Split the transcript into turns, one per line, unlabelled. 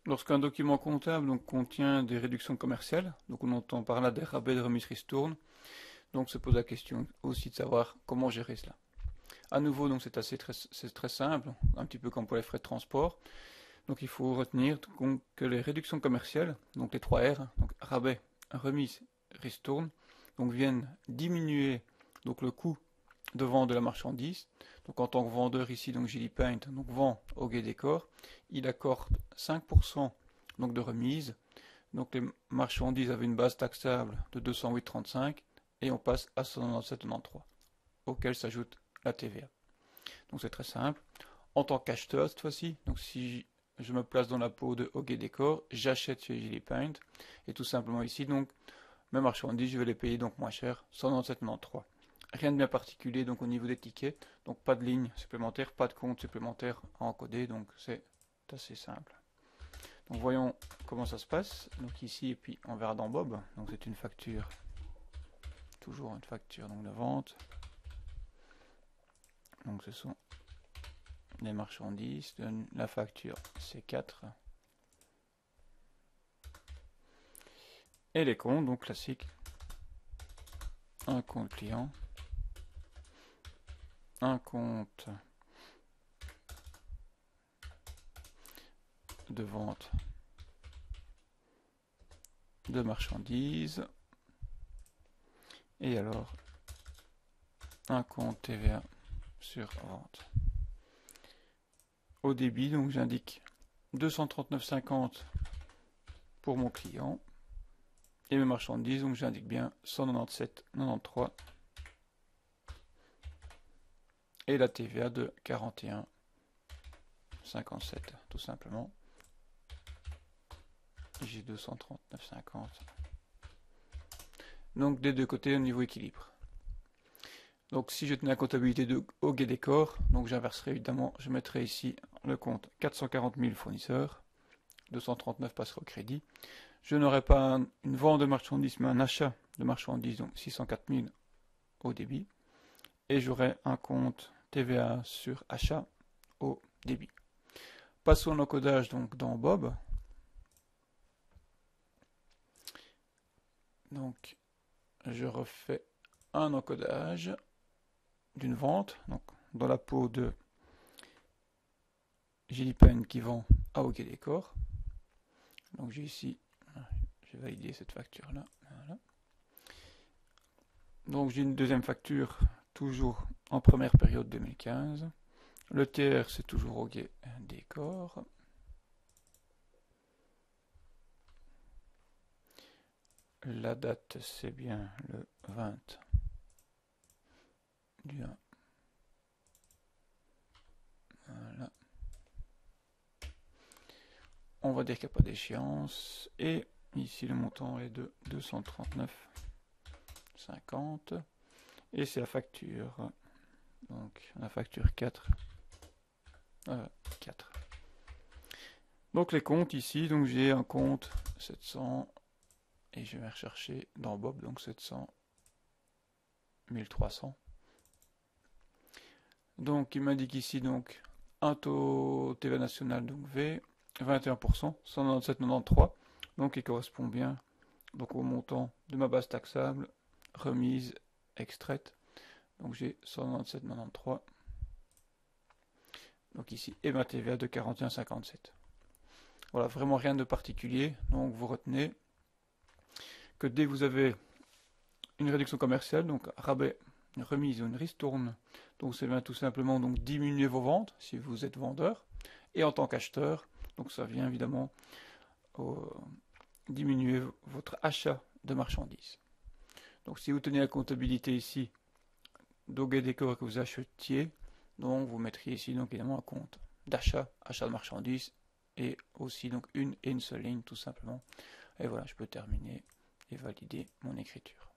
Lorsqu'un document comptable donc, contient des réductions commerciales, donc on entend par là des rabais de remise ristourne, donc se pose la question aussi de savoir comment gérer cela. À nouveau, donc c'est très simple, un petit peu comme pour les frais de transport. Donc il faut retenir que les réductions commerciales, donc les 3 R, donc rabais, remise, ristourne, donc viennent diminuer donc le coût de vente de la marchandise. Donc en tant que vendeur ici, donc Gilly Paint donc vend au Guet Décor, il accorde 5% donc de remise. Donc les marchandises avaient une base taxable de 208,35 et on passe à 197,93 auquel s'ajoute la TVA. Donc c'est très simple. En tant qu'acheteur cette fois-ci, donc si je me place dans la peau de Hockey Décor, j'achète chez Gilly Paint et tout simplement ici donc mes marchandises je vais les payer donc moins cher, 197,93. Rien de bien particulier donc au niveau des tickets, donc pas de ligne supplémentaire, pas de compte supplémentaire à encoder, donc c'est assez simple. Donc voyons comment ça se passe. Donc ici et puis on verra dans Bob. Donc c'est une facture, toujours une facture donc de vente. Donc ce sont les marchandises, la facture C4 et les comptes donc classiques. Un compte client, un compte de vente de marchandises et alors un compte TVA sur vente. Au débit, donc j'indique 239,50 pour mon client et mes marchandises, donc j'indique bien 197,93 et la TVA de 41,57 tout simplement. J'ai 239,50. Donc des deux côtés au niveau équilibre. Donc si je tenais la comptabilité de Hockey Décor, donc j'inverserai évidemment, je mettrai ici le compte 440 000 fournisseurs, 239 passera au crédit. Je n'aurai pas une vente de marchandises, mais un achat de marchandises, donc 604 000 au débit. Et j'aurai un compte TVA sur achat au débit. Passons à l'encodage donc dans Bob. Donc je refais un encodage d'une vente, donc dans la peau de Gilly Paint qui vend à Hockey Décor. Donc j'ai ici, je vais valider cette facture là. Voilà. Donc j'ai une deuxième facture, toujours en première période 2015. Le tiers c'est toujours Hockey Décor. La date c'est bien le 20 du 1. Voilà. On va dire qu'il n'y a pas d'échéance. Et ici le montant est de 239,50. Et c'est la facture. Donc la facture 4. 4. Donc les comptes ici, donc j'ai un compte 700 et je vais rechercher dans Bob donc 700 1300. Donc il m'indique ici donc un taux TVA national donc V 21%, 197,93, donc il correspond bien donc au montant de ma base taxable remise extraite. Donc j'ai 197,93. Donc ici et ma TVA de 41,57. Voilà, vraiment rien de particulier. Donc vous retenez que dès que vous avez une réduction commerciale, donc rabais, une remise ou une ristourne, donc c'est bien tout simplement donc diminuer vos ventes si vous êtes vendeur. Et en tant qu'acheteur, donc ça vient évidemment diminuer votre achat de marchandises. Donc si vous tenez la comptabilité ici d'Hockey Décor que vous achetiez, donc vous mettriez ici donc évidemment un compte d'achat, achat de marchandises et aussi donc une seule ligne tout simplement. Et voilà, je peux terminer et valider mon écriture.